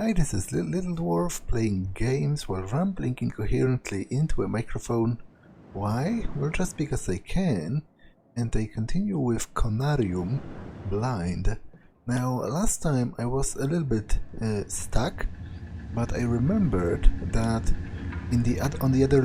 Hi, this is Little Dwarf playing games while rambling incoherently into a microphone. Why? Well, just because I can. And I continue with Conarium, Blind. Now, last time I was a little bit stuck, but I remembered that on the other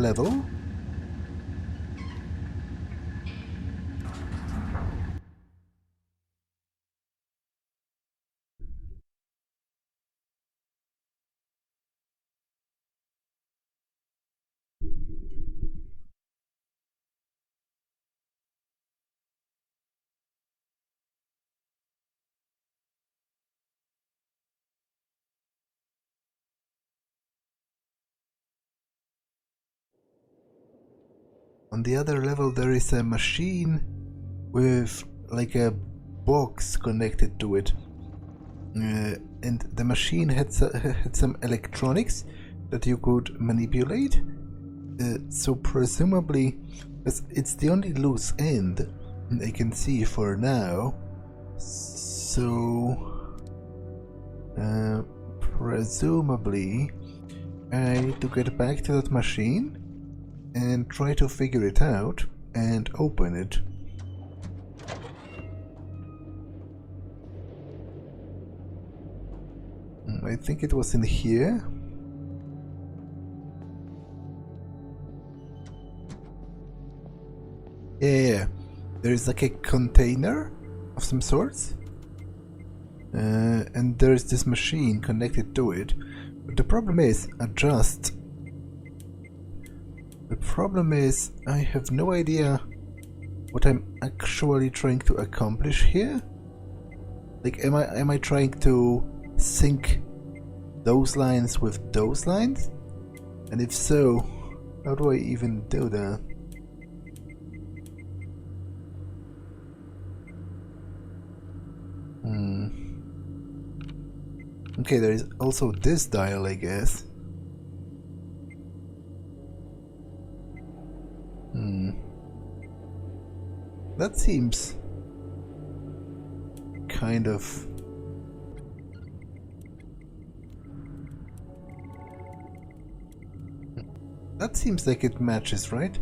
level, there is a machine with like a box connected to it. And the machine had some electronics that you could manipulate. So presumably, it's the only loose end I can see for now. So presumably, I need to get back to that machine and try to figure it out and open it. I think it was in here. Yeah, there is like a container of some sorts. And there is this machine connected to it. But the problem is, The problem is, I have no idea what I'm actually trying to accomplish here. Like, am I trying to sync those lines with those lines? And if so, how do I even do that? Okay, there is also this dial, I guess. That seems kind of... That seems like it matches, right?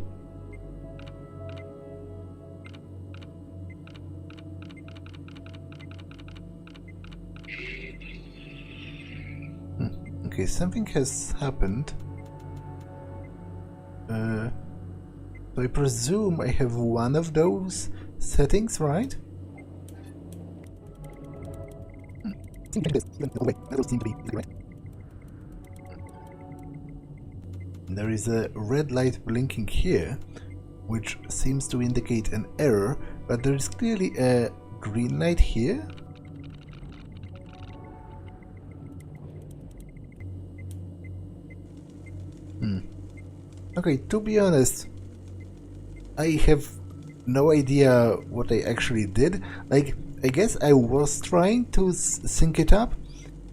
Okay, something has happened. So I presume I have one of those settings, right? There is a red light blinking here, which seems to indicate an error, but there is clearly a green light here. Okay, to be honest, I have no idea what I actually did. Like, I guess I was trying to sync it up,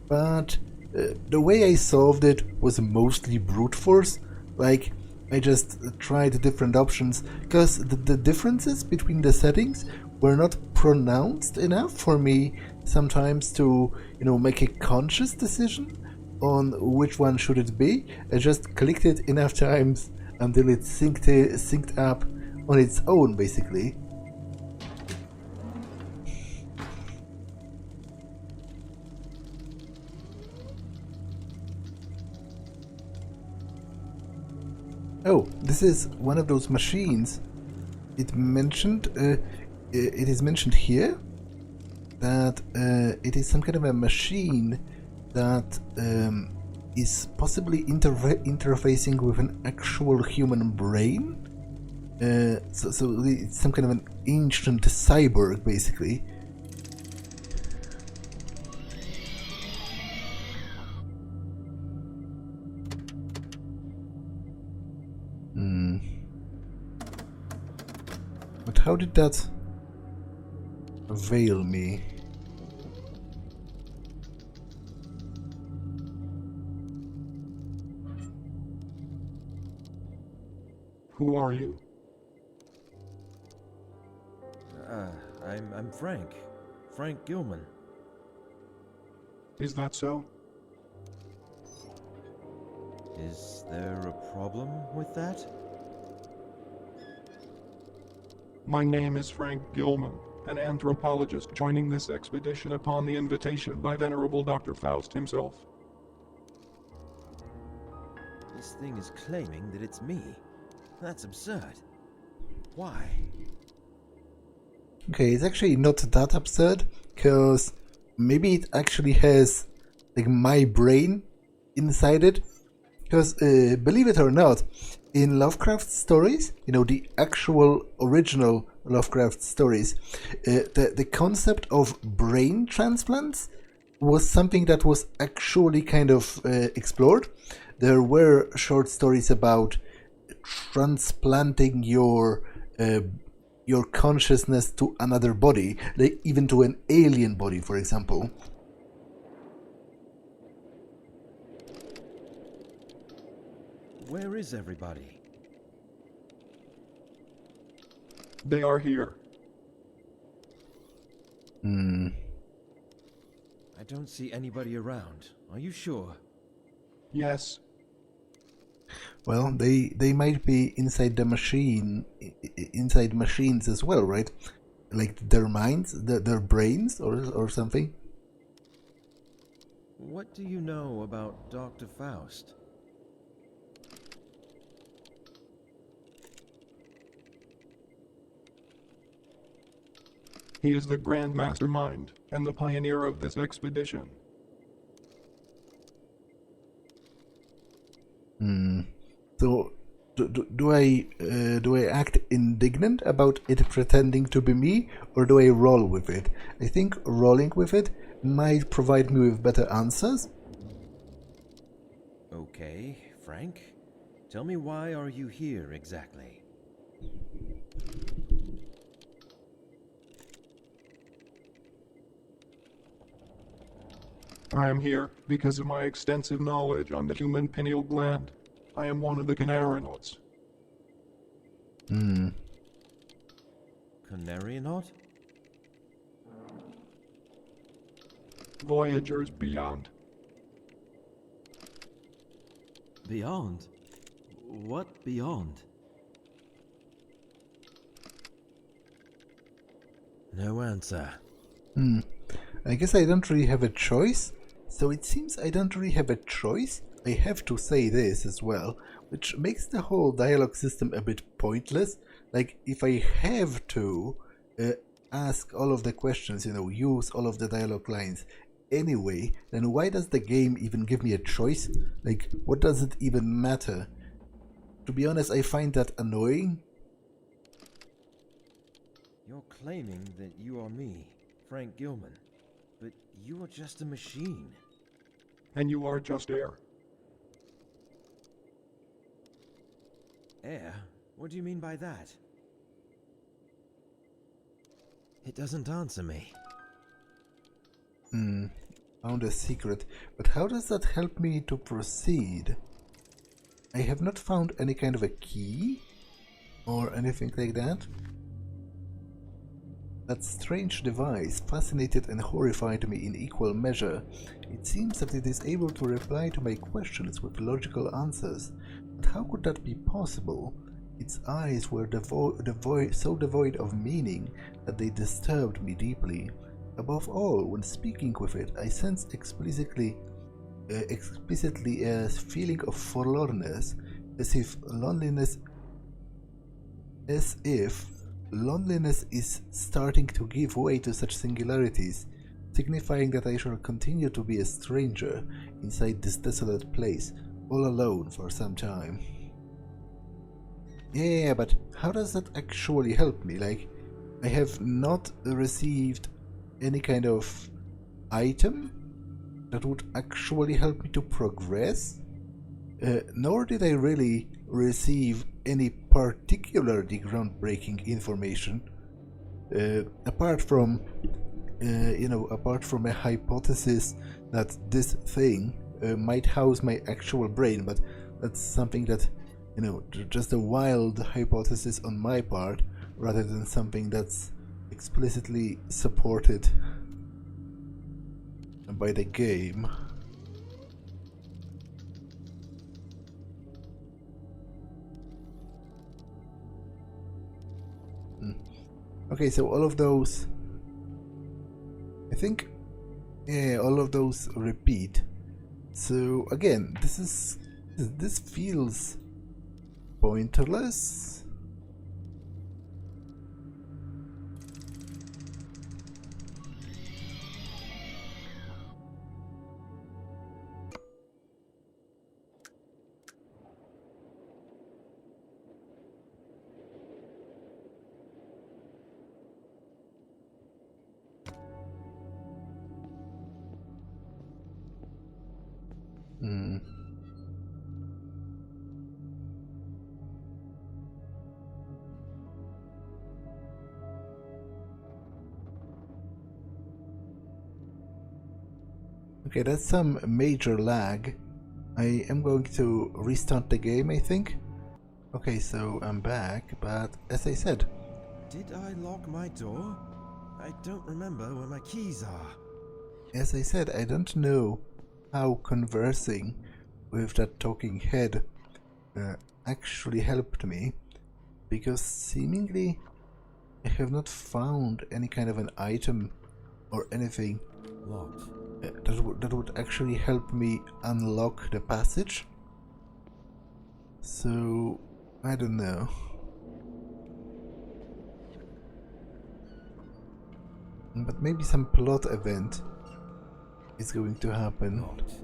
but the way I solved it was mostly brute force. Like, I just tried different options, because the differences between the settings were not pronounced enough for me sometimes to, you know, make a conscious decision on which one should it be. I just clicked it enough times until it synced up on its own, basically. Oh, this is one of those machines. It is mentioned here that it is some kind of a machine that is possibly interfacing with an actual human brain. So it's some kind of an ancient cyborg, basically. But how did that avail me? Who are you? I'm Frank. Frank Gilman. Is that so? Is there a problem with that? My name is Frank Gilman, an anthropologist joining this expedition upon the invitation by Venerable Dr. Faust himself. This thing is claiming that it's me. That's absurd. Why? Okay, it's actually not that absurd, because maybe it actually has like my brain inside it. Because believe it or not, in Lovecraft stories, the actual original Lovecraft stories, the concept of brain transplants was something that was actually kind of explored. There were short stories about transplanting your consciousness to another body, like even to an alien body, for example. Where is everybody? They are here. I don't see anybody around. Are you sure? Yes, Well, they might be inside the machine, inside machines as well, right? Like their minds, their brains, or something. What do you know about Dr. Faust? he is the grand mastermind and the pioneer of this expedition. So, do I act indignant about it pretending to be me, or do I roll with it? I think rolling with it might provide me with better answers. Okay, Frank. Tell me, why are you here exactly? I am here because of my extensive knowledge on the human pineal gland. I am one of the Conarians. Conarium? Voyagers beyond. Beyond? What beyond? No answer. I guess I don't really have a choice. So it seems I don't really have a choice. I have to say this as well, which makes the whole dialogue system a bit pointless. Like, if I have to ask all of the questions, use all of the dialogue lines anyway, then why does the game even give me a choice? Like, what does it even matter? To be honest, I find that annoying. You're claiming that you are me, Frank Gilman, but you are just a machine. And you are just air. Air? What do you mean by that? It doesn't answer me. Found a secret, but how does that help me to proceed? I have not found any kind of a key or anything like that. That strange device fascinated and horrified me in equal measure. It seems that it is able to reply to my questions with logical answers, but how could that be possible? Its eyes were so devoid of meaning that they disturbed me deeply. Above all, when speaking with it, I sensed explicitly a feeling of forlornness, as if loneliness is starting to give way to such singularities, signifying that I shall continue to be a stranger inside this desolate place, all alone for some time. Yeah, but how does that actually help me? Like, I have not received any kind of item that would actually help me to progress, nor did I really receive any particularly groundbreaking information, apart from a hypothesis that this thing might house my actual brain, but that's something that, just a wild hypothesis on my part, rather than something that's explicitly supported by the game. Okay, so all of those, I think, yeah, all of those repeat. So again, this feels pointless. Hmm. Okay, that's some major lag. I am going to restart the game, I think. Okay, so I'm back, but as I said... Did I lock my door? I don't remember where my keys are. As I said, I don't know how conversing with that talking head actually helped me, because seemingly I have not found any kind of an item or anything Locked. that would actually help me unlock the passage. So I don't know. But maybe some plot event is going to happen. Locked.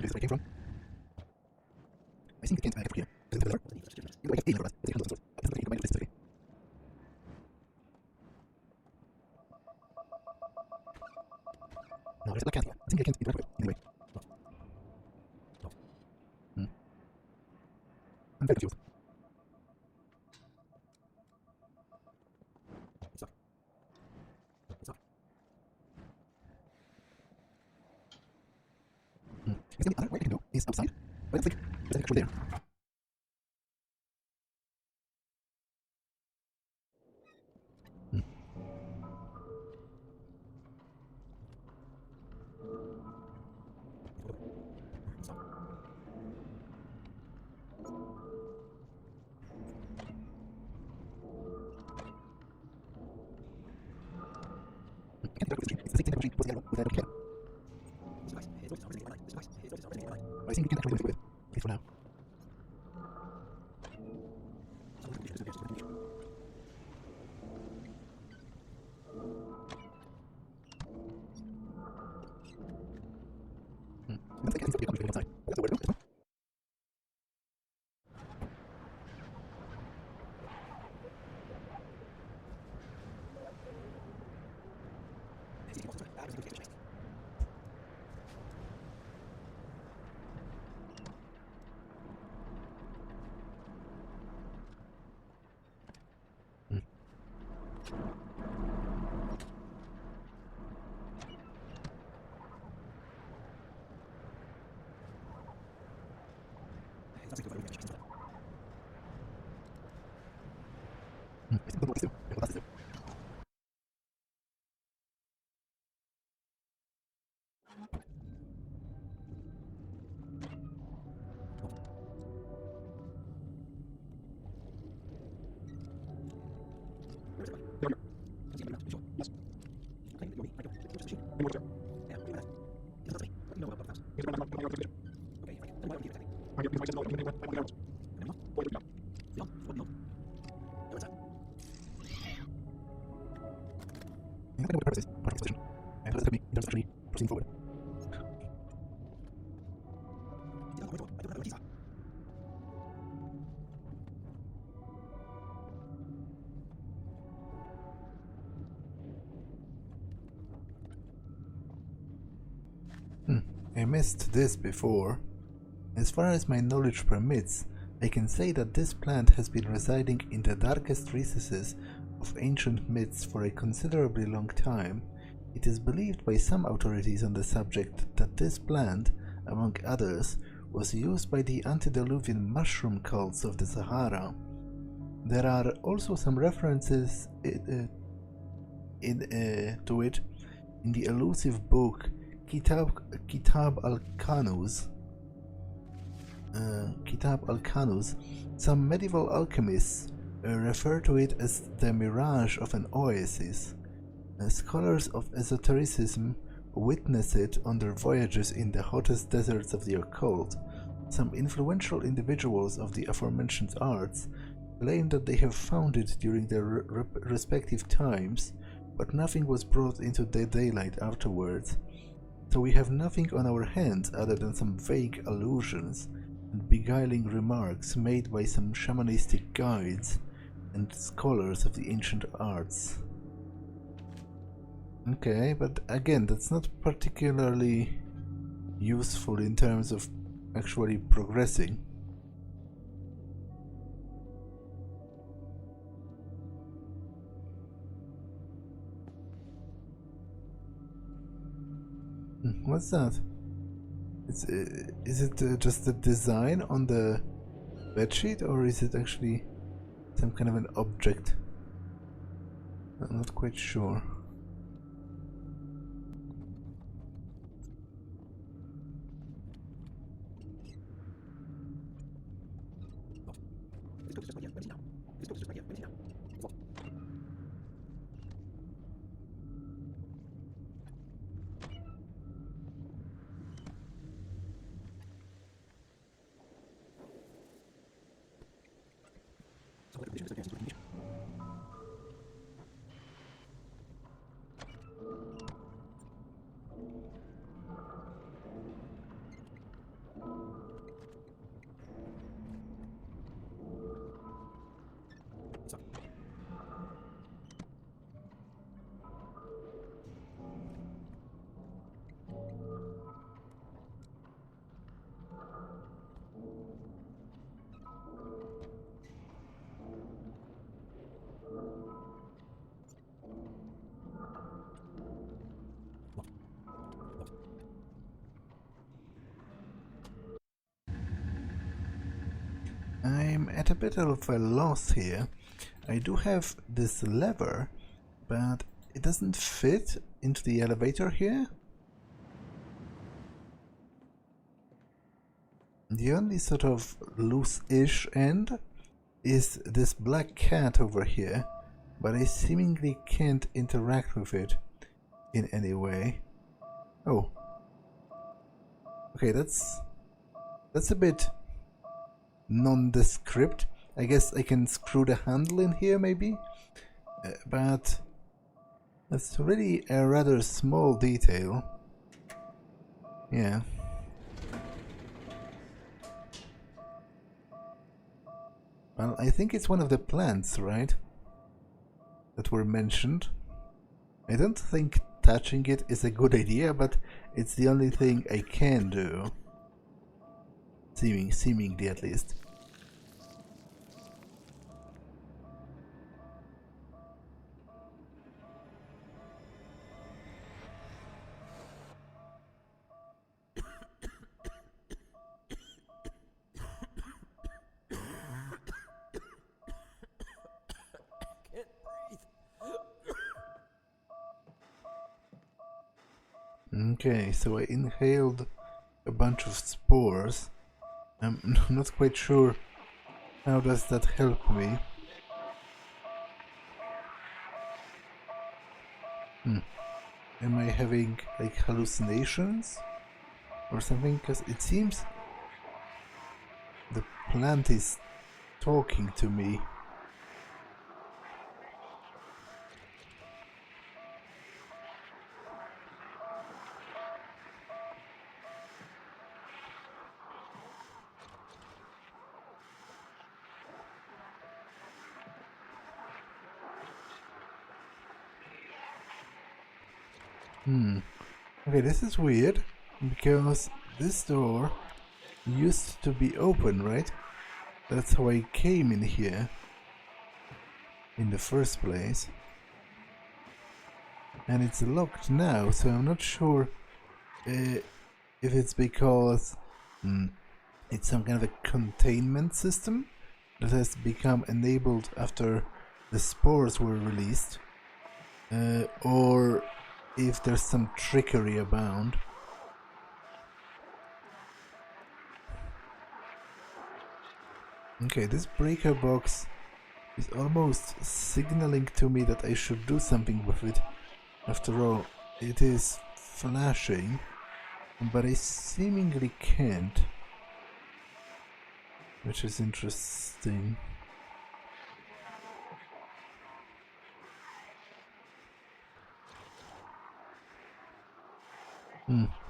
Is where I came from? I think the can't get here. Doesn't have a door. You have a door. I think I can combine this. No, there's a black cat here. I think I can't interact with it. Anyway. I'm very confused. Is the other way I can go is outside? But I don't think there's anything actually there. I can't interact with this machine. It's the same type of machine was the other one with a cat. I think you can't actually do anything with it. At least for now. I don't think anything's going to be outside. That's nowhere to go. I know what the purpose is, part of the exposition. And how does it help me in terms of actually proceeding forward? I missed this before. As far as my knowledge permits, I can say that this plant has been residing in the darkest recesses of ancient myths for a considerably long time, It is believed by some authorities on the subject that this plant, among others, was used by the antediluvian mushroom cults of the Sahara. There are also some references to it in the elusive book Kitab al-Kanuz. Some medieval alchemists refer to it as the mirage of an oasis. Scholars of esotericism witness it on their voyages in the hottest deserts of the occult. Some influential individuals of the aforementioned arts claim that they have found it during their respective times, but nothing was brought into the daylight afterwards. So we have nothing on our hands other than some vague allusions and beguiling remarks made by some shamanistic guides and scholars of the ancient arts. Okay, but again, that's not particularly useful in terms of actually progressing. What's that? Is it just the design on the bedsheet, or is it actually some kind of an object? I'm not quite sure. I'm at a bit of a loss here. I do have this lever, but it doesn't fit into the elevator here. The only sort of loose-ish end is this black cat over here, but I seemingly can't interact with it in any way. Oh. Okay, that's a bit nondescript. I guess I can screw the handle in here maybe, but that's really a rather small detail. Yeah. Well, I think it's one of the plants, right? That were mentioned. I don't think touching it is a good idea, but it's the only thing I can do. Seemingly at least. Okay, so I inhaled a bunch of spores. I'm not quite sure how does that help me. Am I having like hallucinations or something? Because it seems the plant is talking to me. Okay, this is weird, because this door used to be open, right? That's how I came in here in the first place. and it's locked now, so I'm not sure if it's because it's some kind of a containment system that has become enabled after the spores were released, or if there's some trickery abound. Okay, this breaker box is almost signaling to me that I should do something with it. After all, it is flashing, but I seemingly can't, which is interesting.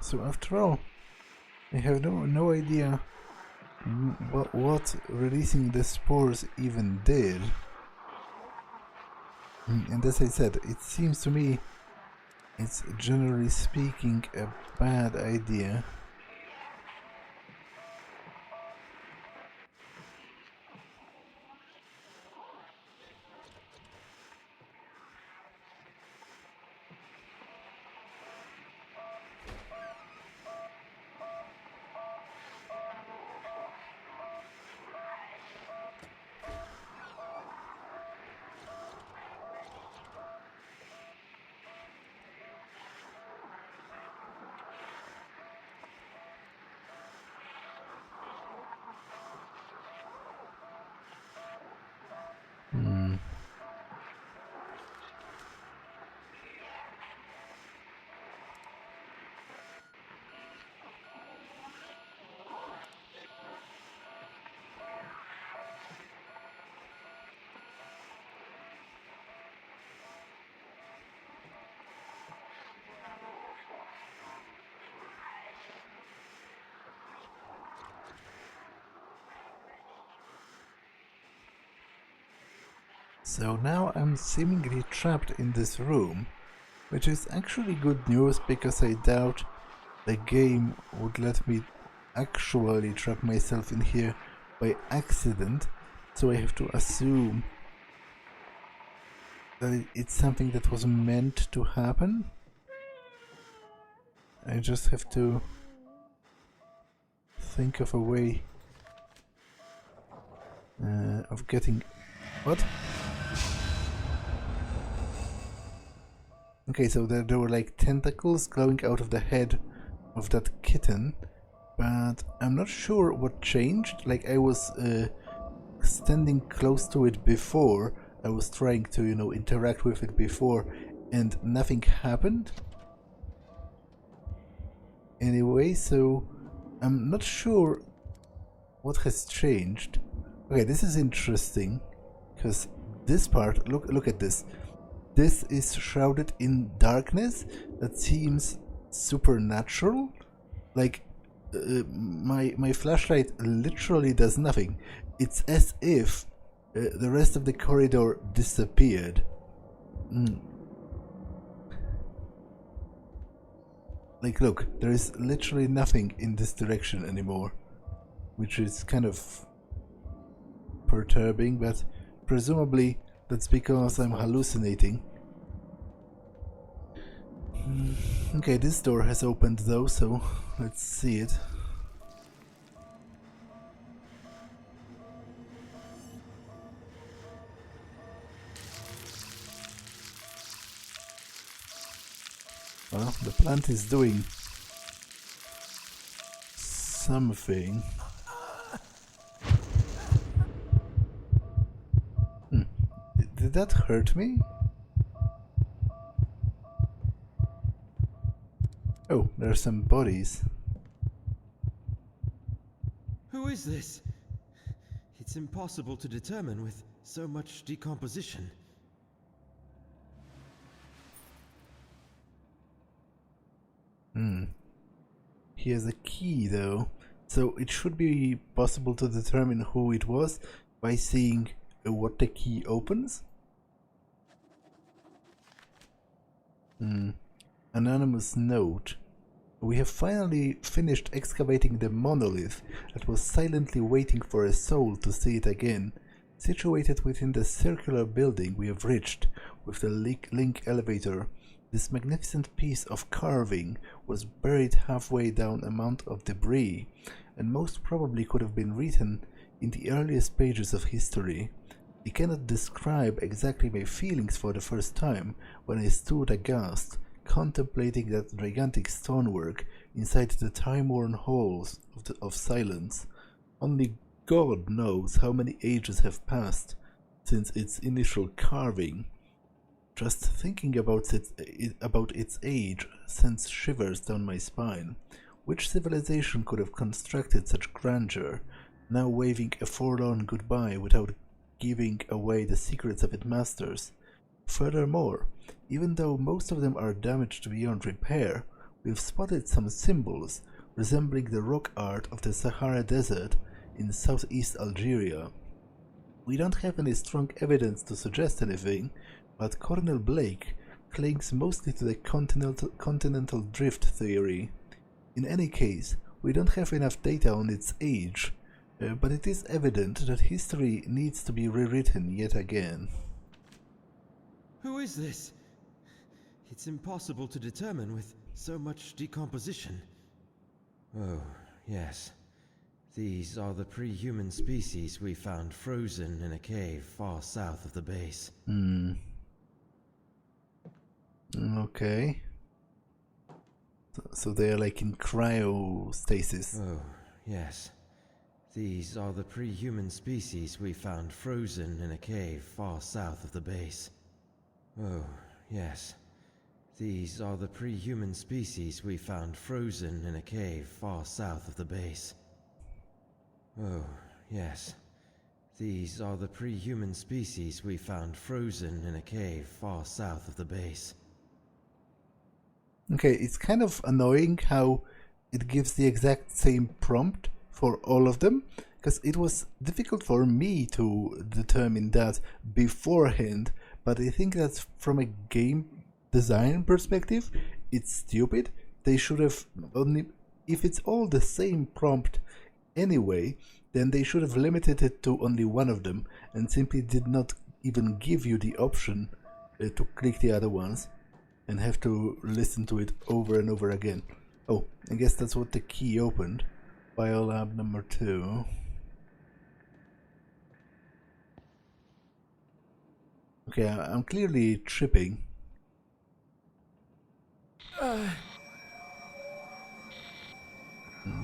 So after all, I have no idea what releasing the spores even did. And as I said, it seems to me it's generally speaking a bad idea. So now I'm seemingly trapped in this room, which is actually good news because I doubt the game would let me actually trap myself in here by accident, so I have to assume that it's something that was meant to happen. I just have to think of a way of getting... What? Okay, so there were like tentacles glowing out of the head of that kitten, but I'm not sure what changed. Like, I was standing close to it before, I was trying to, you know, interact with it before, and nothing happened. Anyway, so I'm not sure what has changed. Okay, this is interesting, because this part, look at this. This is shrouded in darkness that seems supernatural. Like, my flashlight literally does nothing. It's as if the rest of the corridor disappeared. Like, look, there is literally nothing in this direction anymore, which is kind of perturbing, but presumably that's because I'm hallucinating. Okay, this door has opened though, so let's see it. Well, the plant is doing something. Did that hurt me? Oh, there are some bodies. Who is this? It's impossible to determine with so much decomposition. He has a key though, so it should be possible to determine who it was by seeing what the key opens. Anonymous note. We have finally finished excavating the monolith that was silently waiting for a soul to see it again. Situated within the circular building we have reached with the link elevator This magnificent piece of carving was buried halfway down a mound of debris, and most probably could have been written in the earliest pages of history. I cannot describe exactly my feelings for the first time when I stood aghast, contemplating that gigantic stonework inside the time-worn halls of silence. Only God knows how many ages have passed since its initial carving. Just thinking about its age sends shivers down my spine. Which civilization could have constructed such grandeur, now waving a forlorn goodbye without giving away the secrets of its masters? Furthermore, even though most of them are damaged beyond repair, we've spotted some symbols resembling the rock art of the Sahara Desert in southeast Algeria. We don't have any strong evidence to suggest anything, but Colonel Blake clings mostly to the continental drift theory. In any case, we don't have enough data on its age, but it is evident that history needs to be rewritten yet again. Who is this? It's impossible to determine with so much decomposition. Oh, yes. These are the pre-human species we found frozen in a cave far south of the base. Okay. So they are like in cryostasis. Oh, yes. These are the pre-human species we found frozen in a cave far south of the base. Oh, yes. These are the pre-human species we found frozen in a cave far south of the base. Oh, yes. These are the pre-human species we found frozen in a cave far south of the base. Okay, it's kind of annoying how it gives the exact same prompt for all of them, because it was difficult for me to determine that beforehand, but I think that from a game design perspective, it's stupid. They should have only, if it's all the same prompt anyway, then they should have limited it to only one of them and simply did not even give you the option to click the other ones and have to listen to it over and over again. Oh, I guess that's what the key opened. Biolab number 2. Okay, I'm clearly tripping.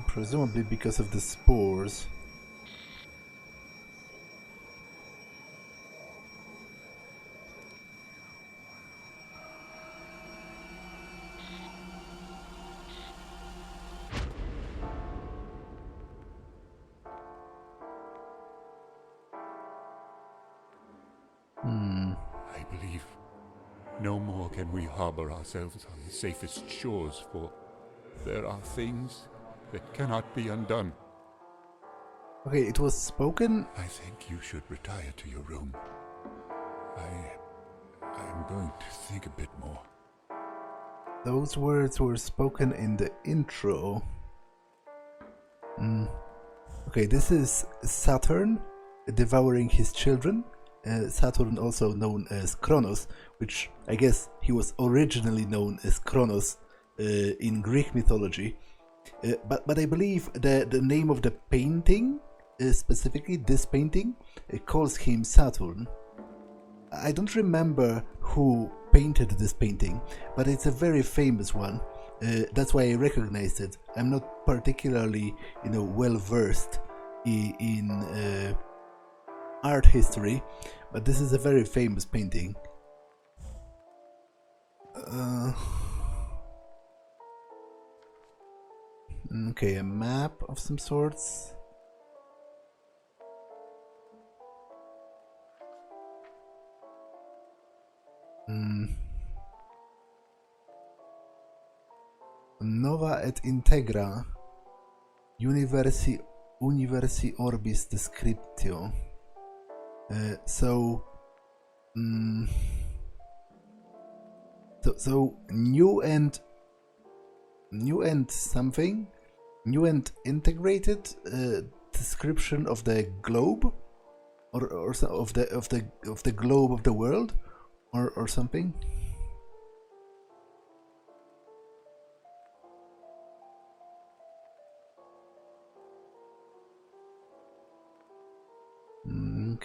Presumably because of the spores. I believe no more can we harbor ourselves on the safest shores, for there are things that cannot be undone. Okay, it was spoken. I think you should retire to your room. I'm going to think a bit more. Those words were spoken in the intro. Okay, this is Saturn devouring his children. Saturn, also known as Kronos, which I guess he was originally known as Kronos in Greek mythology. But I believe the name of the painting, specifically this painting, calls him Saturn. I don't remember who painted this painting, but it's a very famous one. That's why I recognized it. I'm not particularly, well versed in art history, but this is a very famous painting. Okay, a map of some sorts. Nova et integra universi orbis descriptio. So new and something, new and integrated description of the globe, or of the globe of the world, or something.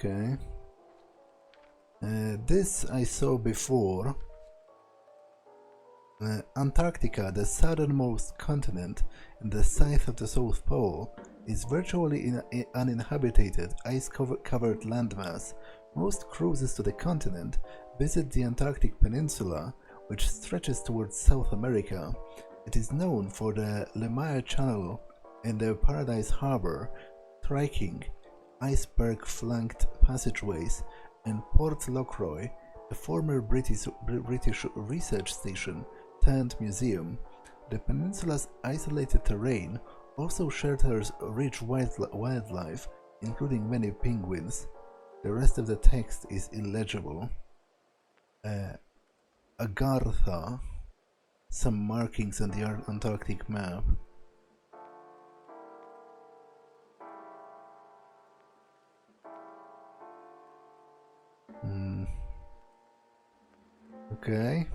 Okay. This I saw before. Antarctica, the southernmost continent in the south of the South Pole, is virtually uninhabited, ice-covered landmass. Most cruises to the continent visit the Antarctic Peninsula, which stretches towards South America. It is known for the Lemire Channel and the Paradise Harbor, striking iceberg-flanked passageways, and Port Lockroy, a former British research station turned museum. The peninsula's isolated terrain also shelters rich wildlife, including many penguins. The rest of the text is illegible. Agartha, some markings on the Antarctic map. Okay.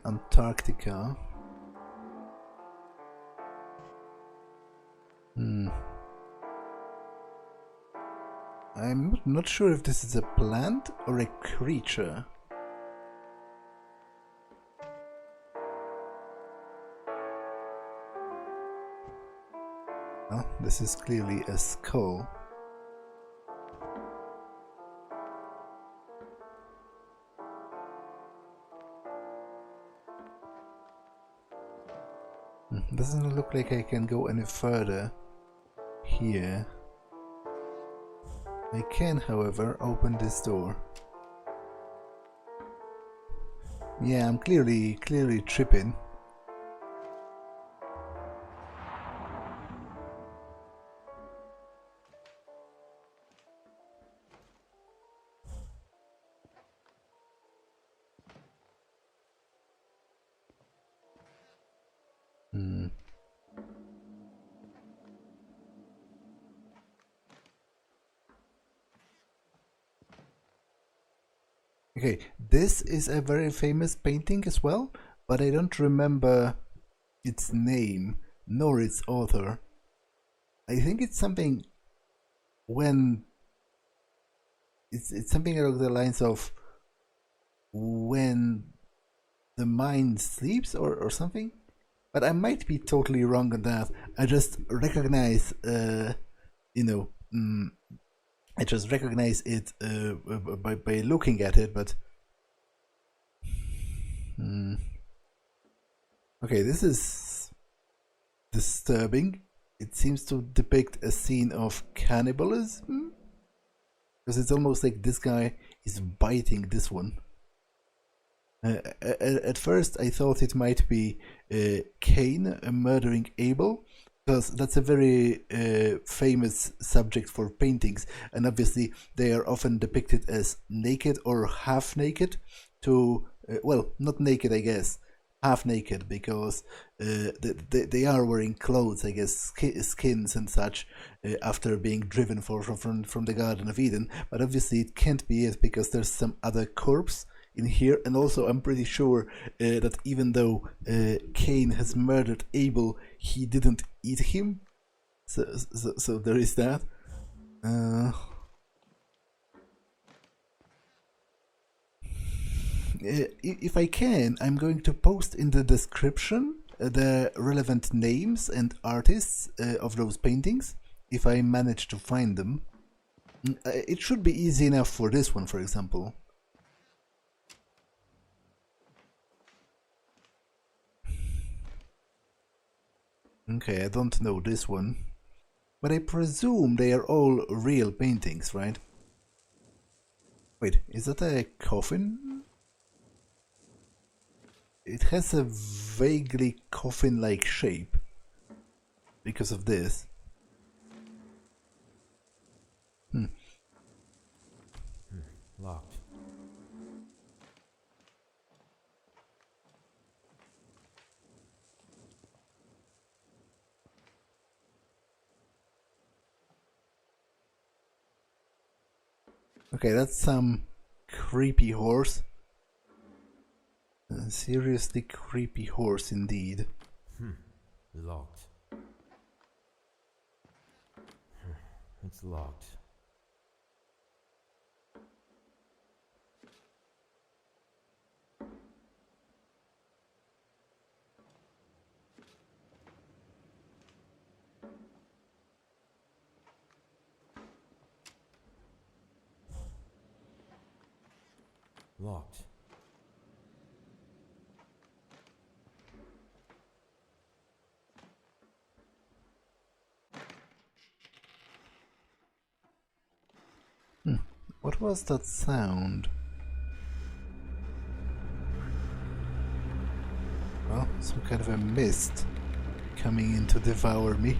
Antarctica. I'm not sure if this is a plant or a creature. Oh, this is clearly a skull. Doesn't look like I can go any further here. I can, however, open this door. Yeah, I'm clearly tripping. Okay, this is a very famous painting as well, but I don't remember its name nor its author. I think it's something when it's something along the lines of when the mind sleeps or something, but I might be totally wrong on that. I just recognize I just recognize it by looking at it, but okay, this is disturbing. It seems to depict a scene of cannibalism, because it's almost like this guy is biting this one. At first I thought it might be Cain murdering Abel, because that's a very famous subject for paintings, and obviously they are often depicted as naked or half naked to, well, not naked, I guess, half naked, because they are wearing clothes, I guess, skins and such, after being driven from the Garden of Eden, but obviously it can't be it, because there's some other corpse in here, and also I'm pretty sure that even though Cain has murdered Abel, he didn't eat him, so there is that. If I can, I'm going to post in the description the relevant names and artists of those paintings, if I manage to find them. It should be easy enough for this one, for example. Okay, I don't know this one, but I presume they are all real paintings, right? Wait, is that a coffin? It has a vaguely coffin-like shape because of this. Locked. Okay, that's some creepy horse. Seriously creepy horse indeed. Locked. It's locked. Locked. What was that sound? Well, some kind of a mist coming in to devour me.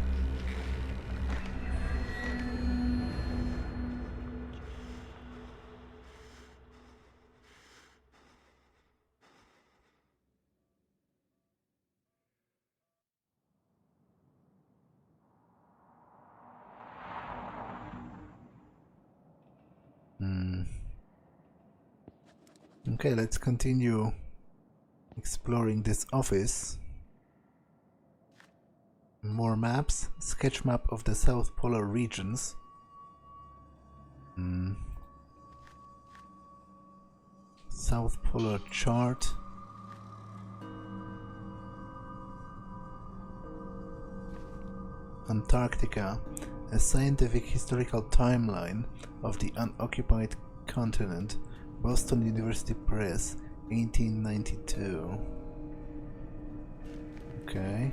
Okay, let's continue exploring this office. More maps. Sketch map of the South Polar regions. South Polar chart. Antarctica. A scientific historical timeline of the unoccupied continent. Boston University Press, 1892. Okay.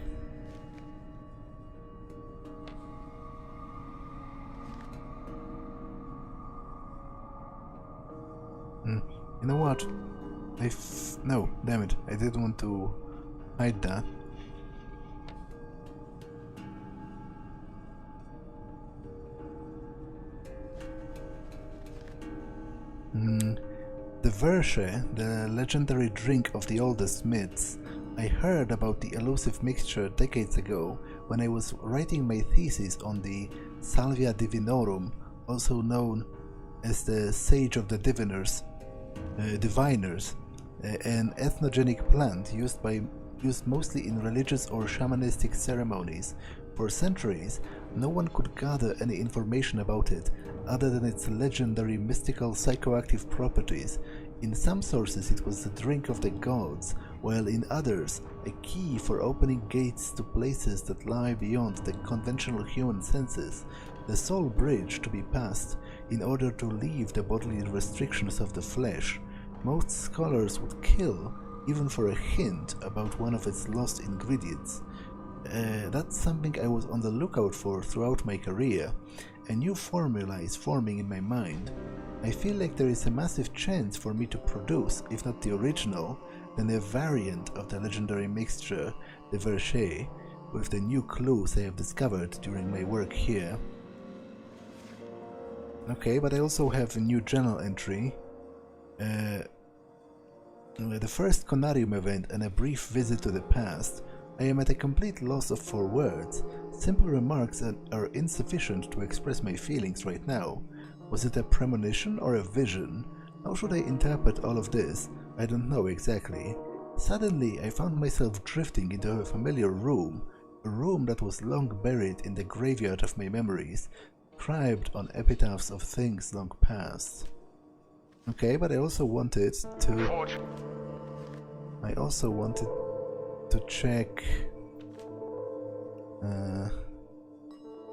You know what? No, damn it. I didn't want to hide that. The Verche, the legendary drink of the oldest myths. I heard about the elusive mixture decades ago when I was writing my thesis on the Salvia divinorum, also known as the Sage of the Diviners, an ethnogenic plant used mostly in religious or shamanistic ceremonies. For centuries, no one could gather any information about it other than its legendary mystical psychoactive properties. In some sources it was the drink of the gods, while in others a key for opening gates to places that lie beyond the conventional human senses, the sole bridge to be passed in order to leave the bodily restrictions of the flesh. Most scholars would kill even for a hint about one of its lost ingredients. That's something I was on the lookout for throughout my career. A new formula is forming in my mind. I feel like there is a massive chance for me to produce, if not the original, then a variant of the legendary mixture, the Verche, with the new clues I have discovered during my work here. Okay, but I also have a new journal entry. The first Conarium event and a brief visit to the past. I am at a complete loss for words. Simple remarks are insufficient to express my feelings right now. Was it a premonition or a vision? How should I interpret all of this? I don't know exactly. Suddenly, I found myself drifting into a familiar room, a room that was long buried in the graveyard of my memories, inscribed on epitaphs of things long past. Okay, but I also wanted to check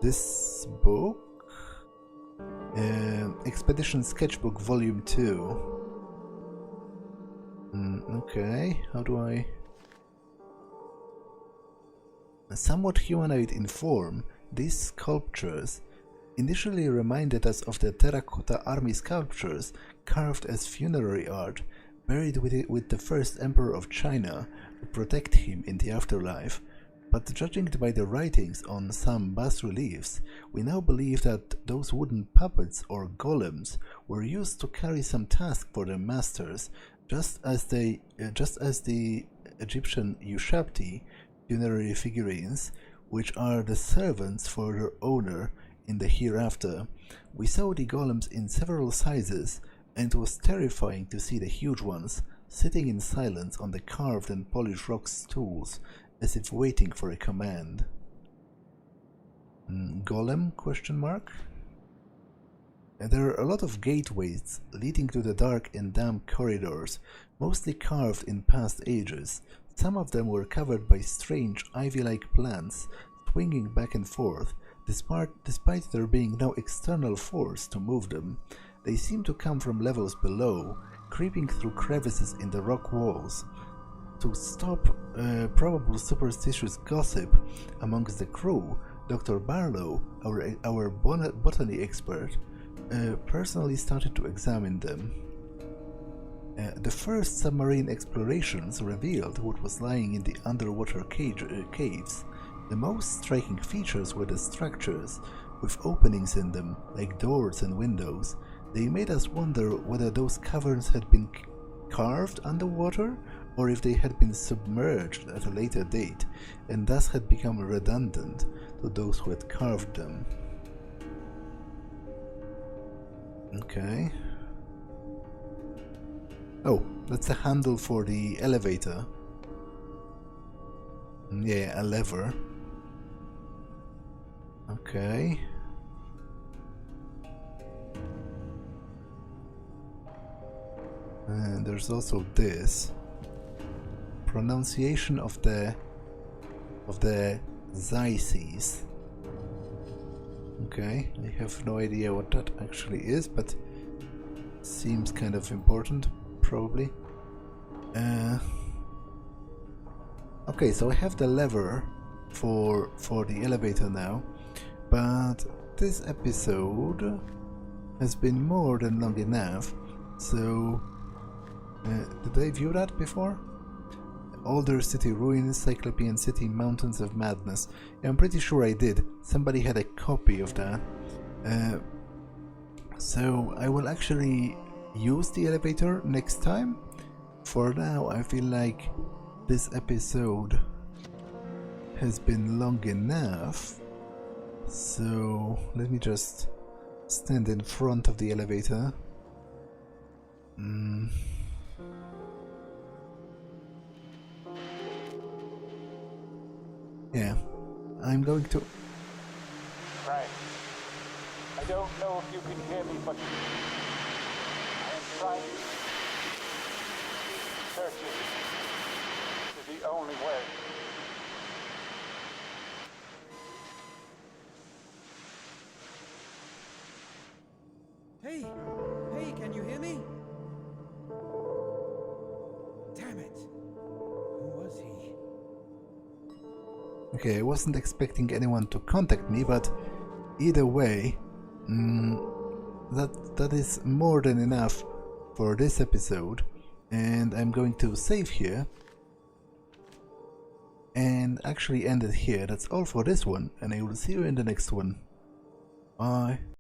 this book, Expedition Sketchbook Volume 2. Okay, how do I... Somewhat humanoid in form, these sculptures initially reminded us of the terracotta army sculptures carved as funerary art, buried with the first emperor of China to protect him in the afterlife. But judging by the writings on some bas-reliefs, we now believe that those wooden puppets or golems were used to carry some task for their masters, just as the Egyptian Ushapti funerary figurines, which are the servants for their owner in the hereafter. We saw the golems in several sizes, and it was terrifying to see the huge ones sitting in silence on the carved and polished rock stools, as if waiting for a command. Golem? Question mark? And there are a lot of gateways leading to the dark and damp corridors, mostly carved in past ages. Some of them were covered by strange ivy-like plants, swinging back and forth, despite there being no external force to move them. They seem to come from levels below, creeping through crevices in the rock walls. To stop probable superstitious gossip amongst the crew, Dr. Barlow, our botany expert, personally started to examine them. The first submarine explorations revealed what was lying in the underwater caves. The most striking features were the structures, with openings in them, like doors and windows. They made us wonder whether those caverns had been carved underwater, or if they had been submerged at a later date, and thus had become redundant to those who had carved them. Okay. Oh, that's a handle for the elevator. Yeah, a lever. Okay. And there's also this. Pronunciation of the Zeises. Okay, I have no idea what that actually is, but seems kind of important, probably. Okay, so I have the lever for the elevator now, but this episode has been more than long enough. So, did I view that before? Older city ruins, Cyclopean city, mountains of madness. Yeah, I'm pretty sure I did. Somebody had a copy of that. So I will actually use the elevator next time. For now, I feel like this episode has been long enough. So let me just stand in front of the elevator. Yeah, I'm going to... Frank, I don't know if you can hear me, but I am trying to... Searching is the only way. Hey! Hey, can you hear me? Damn it! Who was he? Okay, I wasn't expecting anyone to contact me, but either way, that is more than enough for this episode, and I'm going to save here and actually end it here. That's all for this one, and I will see you in the next one. Bye.